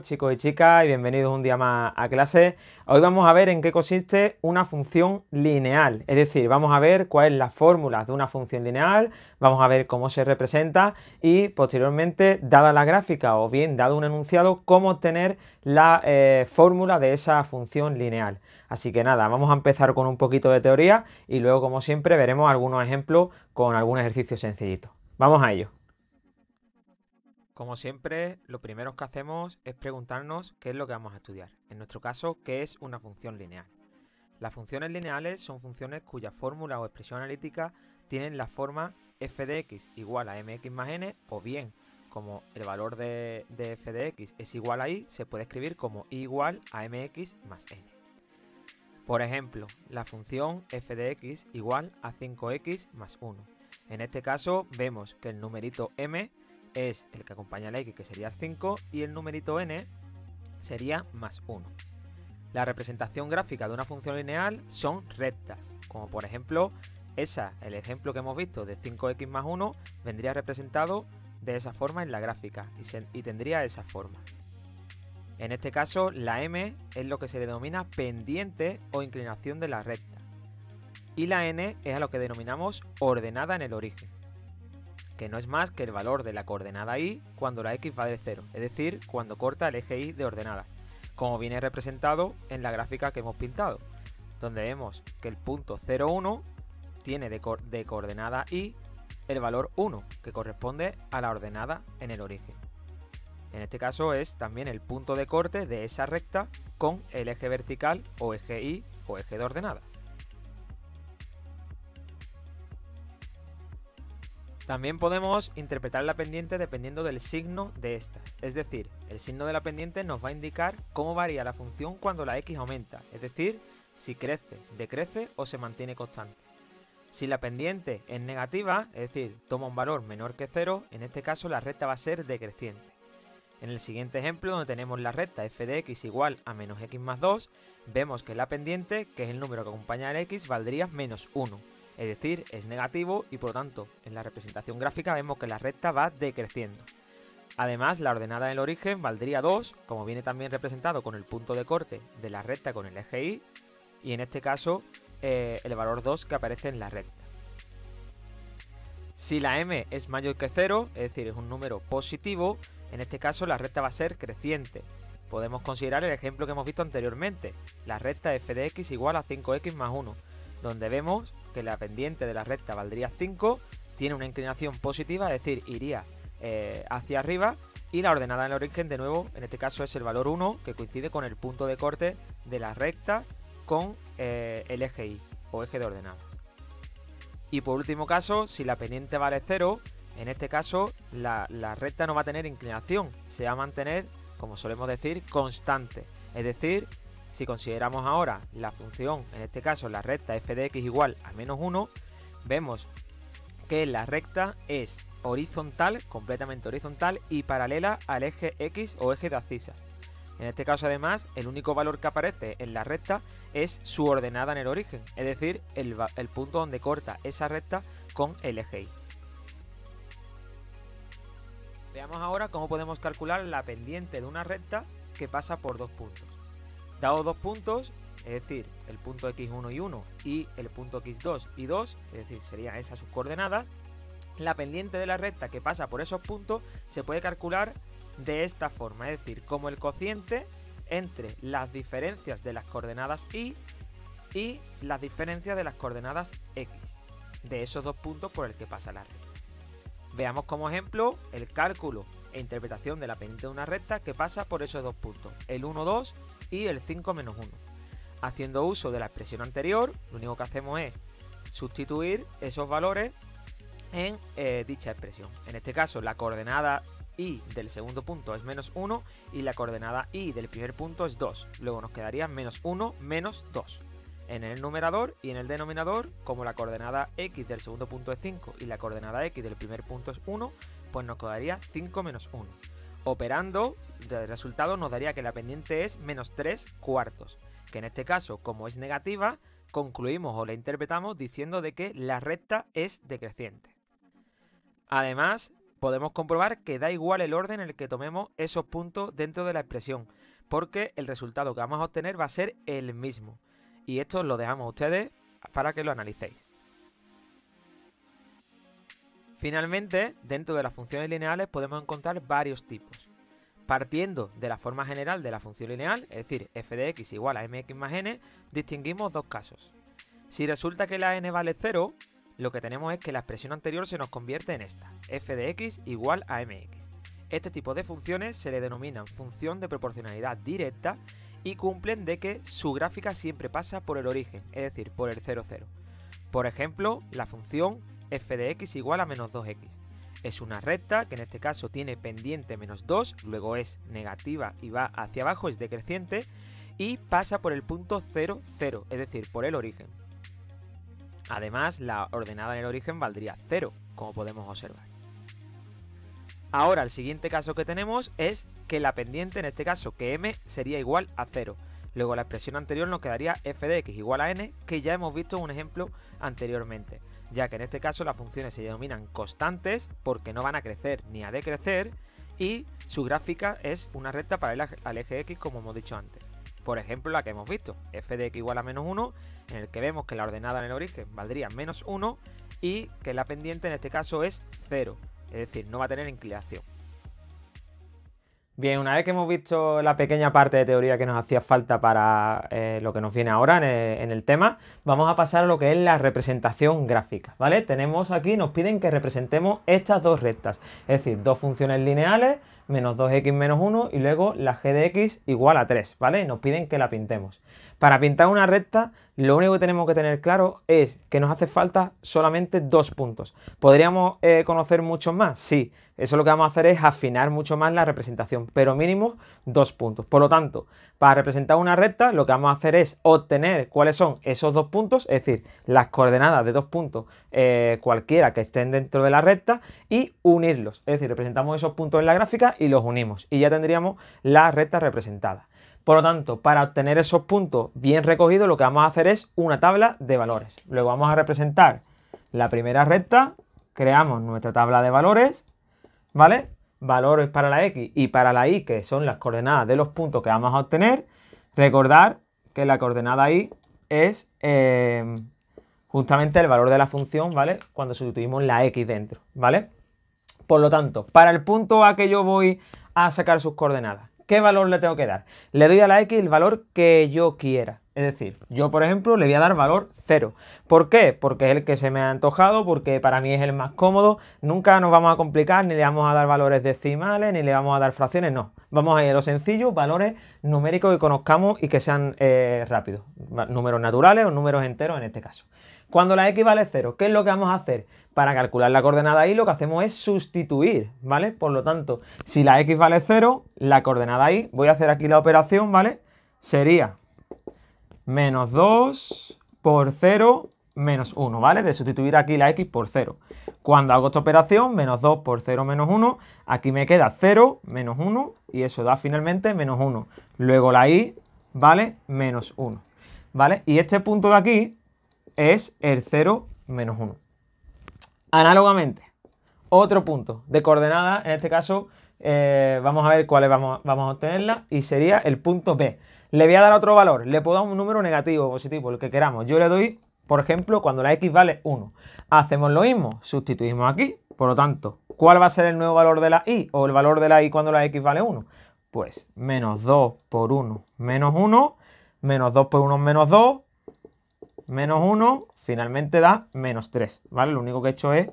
chicos y chicas, y bienvenidos un día más a clase. Hoy vamos a ver en qué consiste una función lineal, es decir, vamos a ver cuál es la fórmula de una función lineal, vamos a ver cómo se representa y posteriormente, dada la gráfica o bien dado un enunciado, cómo obtener la fórmula de esa función lineal. Así que nada, vamos a empezar con un poquito de teoría y luego, como siempre, veremos algunos ejemplos con algún ejercicio sencillito. Vamos a ello. Como siempre, lo primero que hacemos es preguntarnos qué es lo que vamos a estudiar. En nuestro caso, ¿qué es una función lineal? Las funciones lineales son funciones cuya fórmula o expresión analítica tienen la forma f de x igual a mx más n, o bien, como el valor de f de x es igual a y, se puede escribir como y igual a mx más n. Por ejemplo, la función f de x igual a 5x más 1. En este caso vemos que el numerito m es el que acompaña a la x, que sería 5, y el numerito n sería más 1. La representación gráfica de una función lineal son rectas, como por ejemplo el ejemplo que hemos visto de 5x más 1 vendría representado de esa forma en la gráfica y tendría esa forma. En este caso, la m es lo que se denomina pendiente o inclinación de la recta, y la n es a lo que denominamos ordenada en el origen, que no es más que el valor de la coordenada y cuando la x va de 0, es decir, cuando corta el eje y de ordenada, como viene representado en la gráfica que hemos pintado, donde vemos que el punto 0, 1 tiene de coordenada y el valor 1, que corresponde a la ordenada en el origen. En este caso es también el punto de corte de esa recta con el eje vertical o eje y o eje de ordenadas. También podemos interpretar la pendiente dependiendo del signo de esta, es decir, el signo de la pendiente nos va a indicar cómo varía la función cuando la x aumenta, es decir, si crece, decrece o se mantiene constante. Si la pendiente es negativa, es decir, toma un valor menor que 0, en este caso la recta va a ser decreciente. En el siguiente ejemplo, donde tenemos la recta f de x igual a menos x más 2, vemos que la pendiente, que es el número que acompaña al x, valdría menos 1. Es decir, es negativo y por lo tanto en la representación gráfica vemos que la recta va decreciendo. Además, la ordenada del origen valdría 2, como viene también representado con el punto de corte de la recta con el eje y en este caso el valor 2 que aparece en la recta. Si la m es mayor que 0, es decir, es un número positivo, en este caso la recta va a ser creciente. Podemos considerar el ejemplo que hemos visto anteriormente, la recta f de x igual a 5x más 1, donde vemos que la pendiente de la recta valdría 5, tiene una inclinación positiva, es decir, iría hacia arriba, y la ordenada del origen, de nuevo, en este caso es el valor 1, que coincide con el punto de corte de la recta con el eje y, o eje de ordenadas. Y por último caso, si la pendiente vale 0, en este caso la recta no va a tener inclinación, se va a mantener, como solemos decir, constante, es decir, si consideramos ahora la función, en este caso la recta f de x igual a menos 1, vemos que la recta es horizontal, completamente horizontal y paralela al eje x o eje de abscisas. En este caso además el único valor que aparece en la recta es su ordenada en el origen, es decir, el punto donde corta esa recta con el eje y. Veamos ahora cómo podemos calcular la pendiente de una recta que pasa por dos puntos. Dados dos puntos, es decir, el punto x1 y 1 y el punto x2 y 2, es decir, serían esas sus coordenadas, la pendiente de la recta que pasa por esos puntos se puede calcular de esta forma, es decir, como el cociente entre las diferencias de las coordenadas y las diferencias de las coordenadas x, de esos dos puntos por el que pasa la recta. Veamos como ejemplo el cálculo e interpretación de la pendiente de una recta que pasa por esos dos puntos, el 1, 2 y el 5 menos 1. Haciendo uso de la expresión anterior, lo único que hacemos es sustituir esos valores en dicha expresión. En este caso, la coordenada y del segundo punto es menos 1 y la coordenada y del primer punto es 2. Luego nos quedaría menos 1 menos 2. En el numerador y en el denominador, como la coordenada x del segundo punto es 5 y la coordenada x del primer punto es 1, pues nos quedaría 5 menos 1. Operando, el resultado nos daría que la pendiente es menos 3 cuartos, que en este caso, como es negativa, concluimos o la interpretamos diciendo de que la recta es decreciente. Además, podemos comprobar que da igual el orden en el que tomemos esos puntos dentro de la expresión, porque el resultado que vamos a obtener va a ser el mismo. Y esto lo dejamos a ustedes para que lo analicéis. Finalmente, dentro de las funciones lineales podemos encontrar varios tipos. Partiendo de la forma general de la función lineal, es decir, f de x igual a mx más n, distinguimos dos casos. Si resulta que la n vale 0, lo que tenemos es que la expresión anterior se nos convierte en esta, f de x igual a mx. Este tipo de funciones se le denominan función de proporcionalidad directa y cumplen de que su gráfica siempre pasa por el origen, es decir, por el 0, 0. Por ejemplo, la función f de x igual a menos 2x. Es una recta que en este caso tiene pendiente menos 2, luego es negativa y va hacia abajo, es decreciente, y pasa por el punto 0, 0, es decir, por el origen. Además, la ordenada en el origen valdría 0, como podemos observar. Ahora, el siguiente caso que tenemos es que la pendiente, en este caso, que m sería igual a 0. Luego la expresión anterior nos quedaría f de x igual a n, que ya hemos visto un ejemplo anteriormente, ya que en este caso las funciones se denominan constantes porque no van a crecer ni a decrecer y su gráfica es una recta paralela al eje x, como hemos dicho antes. Por ejemplo, la que hemos visto, f de x igual a menos 1, en el que vemos que la ordenada en el origen valdría menos 1 y que la pendiente en este caso es 0, es decir, no va a tener inclinación. Bien, una vez que hemos visto la pequeña parte de teoría que nos hacía falta para lo que nos viene ahora en el tema, vamos a pasar a lo que es la representación gráfica, ¿vale? Tenemos aquí, nos piden que representemos estas dos rectas, es decir, dos funciones lineales, menos 2x menos 1 y luego la g de x igual a 3, ¿vale? Y nos piden que la pintemos. Para pintar una recta, lo único que tenemos que tener claro es que nos hace falta solamente dos puntos. ¿Podríamos conocer muchos más? Sí. Eso lo que vamos a hacer es afinar mucho más la representación, pero mínimo 2 puntos. Por lo tanto, para representar una recta, lo que vamos a hacer es obtener cuáles son esos 2 puntos, es decir, las coordenadas de 2 puntos cualquiera que estén dentro de la recta y unirlos. Es decir, representamos esos puntos en la gráfica y los unimos y ya tendríamos la recta representada. Por lo tanto, para obtener esos puntos bien recogidos, lo que vamos a hacer es una tabla de valores. Luego vamos a representar la primera recta, creamos nuestra tabla de valores, ¿vale? Valores para la x y para la y, que son las coordenadas de los puntos que vamos a obtener. Recordar que la coordenada y es justamente el valor de la función, ¿vale? Cuando sustituimos la x dentro, ¿vale? Por lo tanto, para el punto a que yo voy a sacar sus coordenadas, ¿qué valor le tengo que dar? Le doy a la x el valor que yo quiera. Es decir, yo por ejemplo le voy a dar valor 0. ¿Por qué? Porque es el que se me ha antojado, porque para mí es el más cómodo. Nunca nos vamos a complicar, ni le vamos a dar valores decimales, ni le vamos a dar fracciones, no. Vamos a ir a lo sencillo, valores numéricos que conozcamos y que sean rápidos. Números naturales o números enteros en este caso. Cuando la x vale 0, ¿qué es lo que vamos a hacer? Para calcular la coordenada y lo que hacemos es sustituir, ¿vale? Por lo tanto, si la x vale 0, la coordenada y, voy a hacer aquí la operación, ¿vale? Sería menos 2 por 0 menos 1, ¿vale? De sustituir aquí la x por 0. Cuando hago esta operación, menos 2 por 0 menos 1, aquí me queda 0 menos 1 y eso da finalmente menos 1. Luego la y vale menos 1, ¿vale? Y este punto de aquí es el 0 menos 1. Análogamente, otro punto de coordenada, en este caso vamos a ver cuáles vamos a obtenerla y sería el punto B. Le voy a dar otro valor, le puedo dar un número negativo o positivo, el que queramos. Yo le doy, por ejemplo, cuando la x vale 1. Hacemos lo mismo, sustituimos aquí, por lo tanto, ¿cuál va a ser el nuevo valor de la y o el valor de la y cuando la x vale 1? Pues menos 2 por 1 menos 1, menos 2 por 1 menos 2, menos 1, finalmente da menos 3, ¿vale? Lo único que he hecho es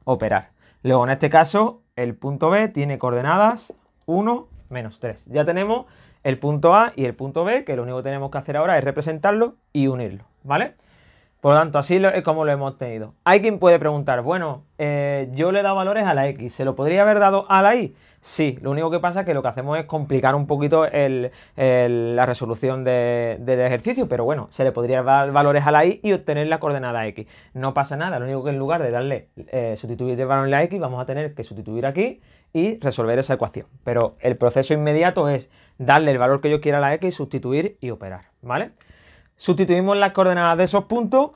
operar. Luego, en este caso, el punto B tiene coordenadas 1, menos 3. Ya tenemos el punto A y el punto B, que lo único que tenemos que hacer ahora es representarlo y unirlo, ¿vale? Por lo tanto, así es como lo hemos tenido. Hay quien puede preguntar, bueno, yo le he dado valores a la x, ¿se lo podría haber dado a la y? Sí, lo único que pasa es que lo que hacemos es complicar un poquito la resolución del ejercicio, pero bueno, se le podría dar valores a la y obtener la coordenada x. No pasa nada, lo único que en lugar de darle sustituir el valor en la x, vamos a tener que sustituir aquí y resolver esa ecuación. Pero el proceso inmediato es darle el valor que yo quiera a la x, sustituir y operar, ¿vale? Sustituimos las coordenadas de esos puntos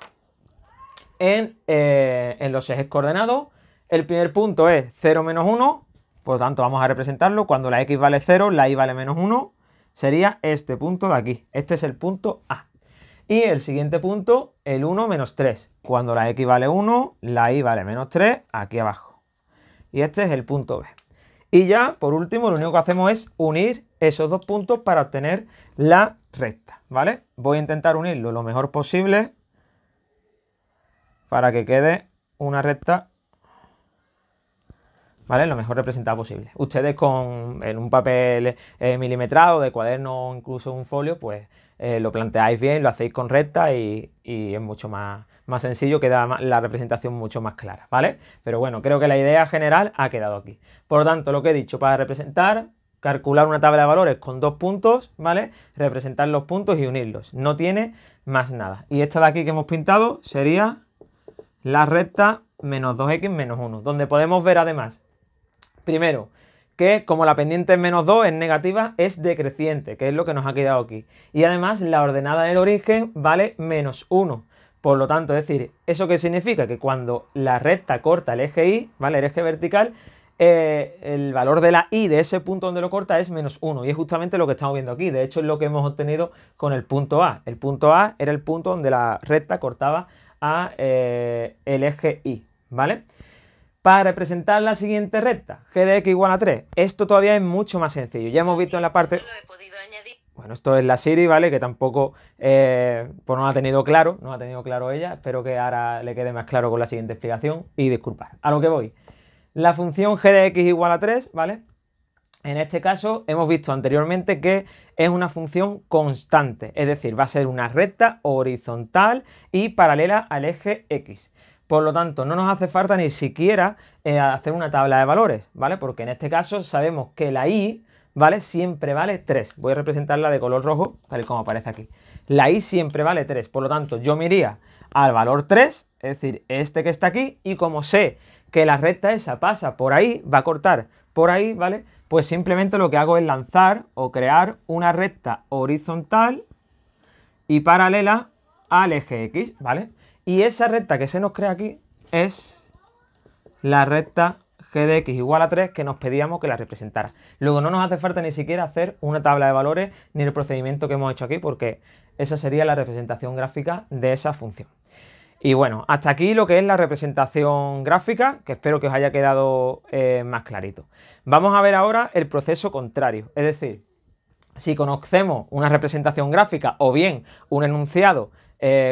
en los ejes coordenados. El primer punto es 0 menos 1, por lo tanto vamos a representarlo. Cuando la x vale 0, la y vale menos 1, sería este punto de aquí. Este es el punto A. Y el siguiente punto, el 1 menos 3. Cuando la x vale 1, la y vale menos 3, aquí abajo. Y este es el punto B. Y ya, por último, lo único que hacemos es unir esos dos puntos para obtener la recta, ¿vale? Voy a intentar unirlo lo mejor posible para que quede una recta, ¿vale? Lo mejor representada posible. Ustedes en un papel milimetrado, de cuaderno o incluso un folio, pues lo planteáis bien, lo hacéis con recta y es mucho más sencillo, queda la representación mucho más clara, ¿vale? Pero bueno, creo que la idea general ha quedado aquí. Por lo tanto, lo que he dicho, para representar, calcular una tabla de valores con dos puntos, ¿vale? Representar los puntos y unirlos. No tiene más nada. Y esta de aquí que hemos pintado sería la recta menos 2x menos 1, donde podemos ver además, primero, que como la pendiente es menos 2 es negativa, es decreciente, que es lo que nos ha quedado aquí. Y además la ordenada del origen vale menos 1. Por lo tanto, es decir, ¿eso qué significa? Que cuando la recta corta el eje Y, ¿vale? El eje vertical, el valor de la Y de ese punto donde lo corta es menos 1. Y es justamente lo que estamos viendo aquí. De hecho, es lo que hemos obtenido con el punto A. El punto A era el punto donde la recta cortaba a el eje Y, ¿vale? Para representar la siguiente recta, g de x igual a 3, esto todavía es mucho más sencillo. Ya hemos visto en la parte... Bueno, esto es la Siri, ¿vale? Que tampoco pues no lo ha tenido claro, ella. Espero que ahora le quede más claro con la siguiente explicación. Y disculpad, a lo que voy. La función g de x igual a 3, ¿vale? En este caso hemos visto anteriormente que es una función constante, es decir, va a ser una recta horizontal y paralela al eje x. Por lo tanto, no nos hace falta ni siquiera hacer una tabla de valores, ¿vale? Porque en este caso sabemos que la y, ¿vale? Siempre vale 3. Voy a representarla de color rojo, tal y como aparece aquí. La y siempre vale 3. Por lo tanto, yo me iría al valor 3, es decir, este que está aquí, y como sé que la recta esa pasa por ahí, va a cortar por ahí, ¿vale? Pues simplemente lo que hago es lanzar o crear una recta horizontal y paralela al eje X, ¿vale? Y esa recta que se nos crea aquí es la recta g de x igual a 3 que nos pedíamos que la representara. Luego no nos hace falta ni siquiera hacer una tabla de valores ni el procedimiento que hemos hecho aquí, porque esa sería la representación gráfica de esa función. Y bueno, hasta aquí lo que es la representación gráfica, que espero que os haya quedado más clarito. Vamos a ver ahora el proceso contrario, es decir, si conocemos una representación gráfica o bien un enunciado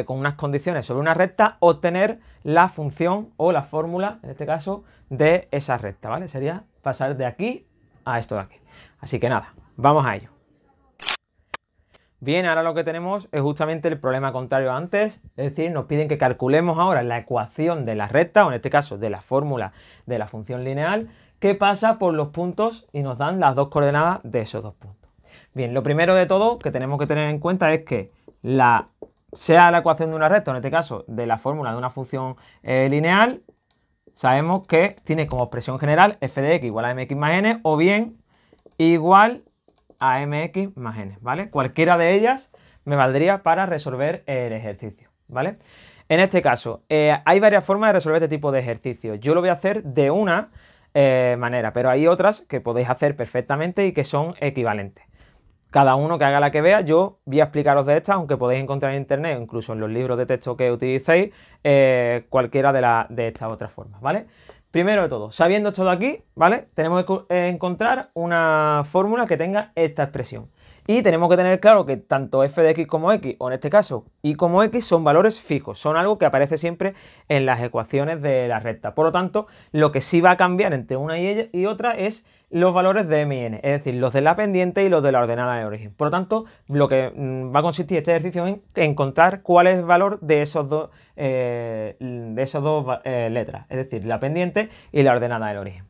con unas condiciones sobre una recta, obtener la función o la fórmula, en este caso, de esa recta, ¿vale? Sería pasar de aquí a esto de aquí. Así que nada, vamos a ello. Bien, ahora lo que tenemos es justamente el problema contrario a antes, es decir, nos piden que calculemos ahora la ecuación de la recta, o en este caso de la fórmula de la función lineal, que pasa por los puntos y nos dan las dos coordenadas de esos dos puntos. Bien, lo primero de todo que tenemos que tener en cuenta es que sea la ecuación de una recta, en este caso de la fórmula de una función lineal, sabemos que tiene como expresión general f de x igual a mx más n, o bien igual a mx más n, ¿vale? Cualquiera de ellas me valdría para resolver el ejercicio, ¿vale? En este caso, hay varias formas de resolver este tipo de ejercicios. Yo lo voy a hacer de una manera, pero hay otras que podéis hacer perfectamente y que son equivalentes. Cada uno que haga la que vea, yo voy a explicaros de estas, aunque podéis encontrar en internet o incluso en los libros de texto que utilicéis, cualquiera de estas otras formas, ¿vale? Primero de todo, sabiendo esto de aquí, ¿vale? Tenemos que encontrar una fórmula que tenga esta expresión. Y tenemos que tener claro que tanto f de x como x, o en este caso y como x, son valores fijos, son algo que aparece siempre en las ecuaciones de la recta. Por lo tanto, lo que sí va a cambiar entre una y otra es los valores de m y n, es decir, los de la pendiente y los de la ordenada de origen. Por lo tanto, lo que va a consistir este ejercicio en encontrar cuál es el valor de esos dos letras, es decir, la pendiente y la ordenada del origen.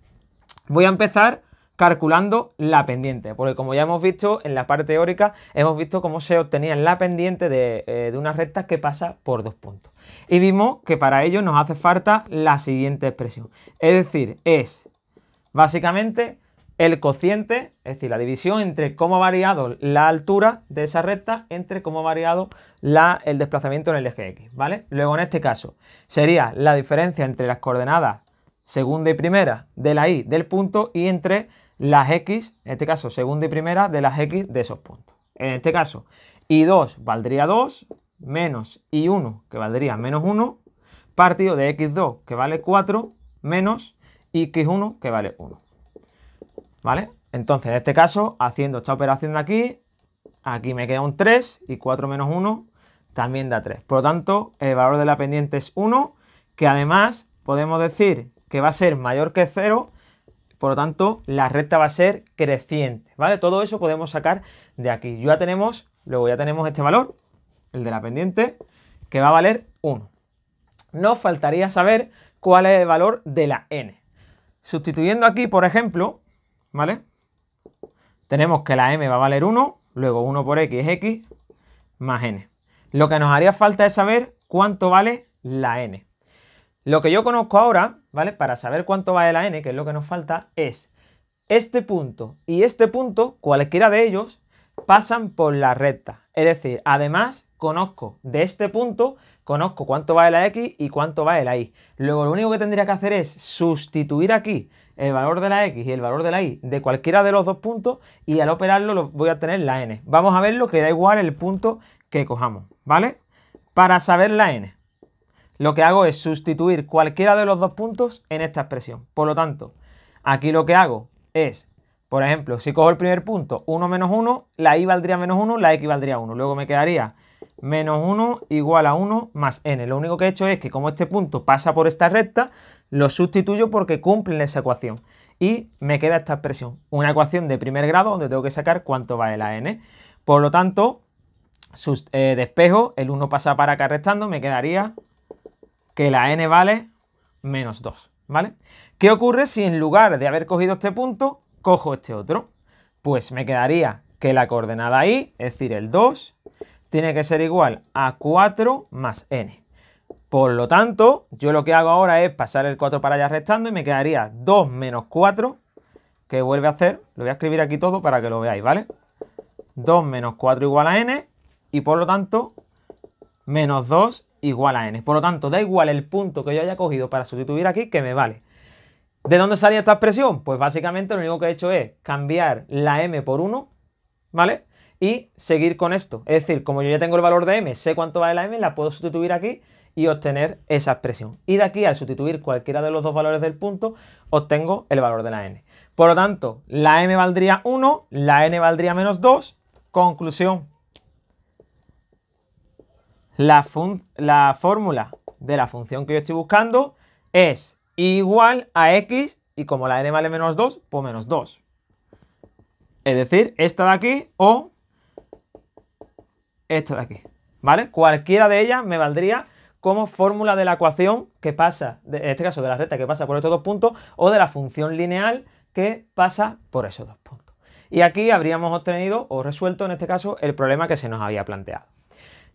Voy a empezar calculando la pendiente, porque como ya hemos visto en la parte teórica, hemos visto cómo se obtenía la pendiente de una recta que pasa por dos puntos. Y vimos que para ello nos hace falta la siguiente expresión, es decir, es básicamente el cociente, es decir, la división entre cómo ha variado la altura de esa recta entre cómo ha variado el desplazamiento en el eje X, ¿vale? Luego en este caso sería la diferencia entre las coordenadas segunda y primera de la y del punto y entre las x, en este caso segunda y primera de las x de esos puntos. En este caso, y2 valdría 2, menos y1 que valdría menos 1, partido de x2 que vale 4, menos x1 que vale 1. ¿Vale? Entonces, en este caso, haciendo esta operación de aquí, aquí me queda un 3 y 4 menos 1 también da 3. Por lo tanto, el valor de la pendiente es 1, que además podemos decir que va a ser mayor que 0, por lo tanto, la recta va a ser creciente, ¿vale? Todo eso podemos sacar de aquí. Luego ya tenemos este valor, el de la pendiente, que va a valer 1. Nos faltaría saber cuál es el valor de la n. Sustituyendo aquí, por ejemplo, ¿vale? Tenemos que la m va a valer 1, luego 1 por x es x, más n. Lo que nos haría falta es saber cuánto vale la n. Lo que yo conozco ahora, ¿vale? Para saber cuánto vale la n, que es lo que nos falta, es este punto y este punto, cualquiera de ellos, pasan por la recta. Es decir, además conozco de este punto, conozco cuánto vale la x y cuánto vale la y. Luego lo único que tendría que hacer es sustituir aquí el valor de la x y el valor de la y de cualquiera de los dos puntos y al operarlo voy a obtener la n. Vamos a verlo, que da igual el punto que cojamos, ¿vale? Para saber la n, lo que hago es sustituir cualquiera de los dos puntos en esta expresión. Por lo tanto, aquí lo que hago es, por ejemplo, si cojo el primer punto, 1 menos 1, la y valdría menos 1, la x valdría 1. Luego me quedaría menos 1 igual a 1 más n. Lo único que he hecho es que como este punto pasa por esta recta, lo sustituyo porque cumplen esa ecuación. Y me queda esta expresión, una ecuación de primer grado donde tengo que sacar cuánto vale la n. Por lo tanto, despejo, el 1 pasa para acá restando, me quedaría que la n vale menos 2, ¿vale? ¿Qué ocurre si en lugar de haber cogido este punto, cojo este otro? Pues me quedaría que la coordenada y, es decir, el 2, tiene que ser igual a 4 más n. Por lo tanto, yo lo que hago ahora es pasar el 4 para allá restando y me quedaría 2 menos 4, que vuelve a hacer, lo voy a escribir aquí todo para que lo veáis, ¿vale? 2 menos 4 igual a n y por lo tanto, menos 2 igual a n. Por lo tanto, da igual el punto que yo haya cogido para sustituir aquí, que me vale. ¿De dónde salía esta expresión? Pues básicamente lo único que he hecho es cambiar la m por 1, ¿vale? Y seguir con esto. Es decir, como yo ya tengo el valor de m, sé cuánto vale la m, la puedo sustituir aquí y obtener esa expresión. Y de aquí, al sustituir cualquiera de los dos valores del punto, obtengo el valor de la n. Por lo tanto, la m valdría 1, la n valdría menos 2. Conclusión. La fórmula de la función que yo estoy buscando es igual a x y como la n vale menos 2, pues menos 2. Es decir, esta de aquí o esta de aquí, ¿vale? Cualquiera de ellas me valdría como fórmula de la ecuación que pasa, en este caso de la recta que pasa por estos dos puntos o de la función lineal que pasa por esos dos puntos. Y aquí habríamos obtenido o resuelto en este caso el problema que se nos había planteado.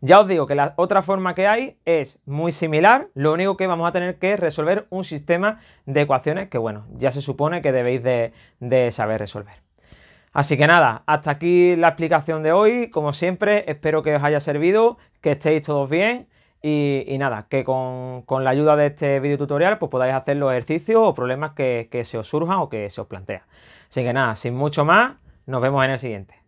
Ya os digo que la otra forma que hay es muy similar, lo único que vamos a tener que resolver un sistema de ecuaciones que, bueno, ya se supone que debéis de saber resolver. Así que nada, hasta aquí la explicación de hoy. Como siempre, espero que os haya servido, que estéis todos bien y nada, que con la ayuda de este video tutorial pues podáis hacer los ejercicios o problemas que se os surjan o que se os plantean. Así que nada, sin mucho más, nos vemos en el siguiente.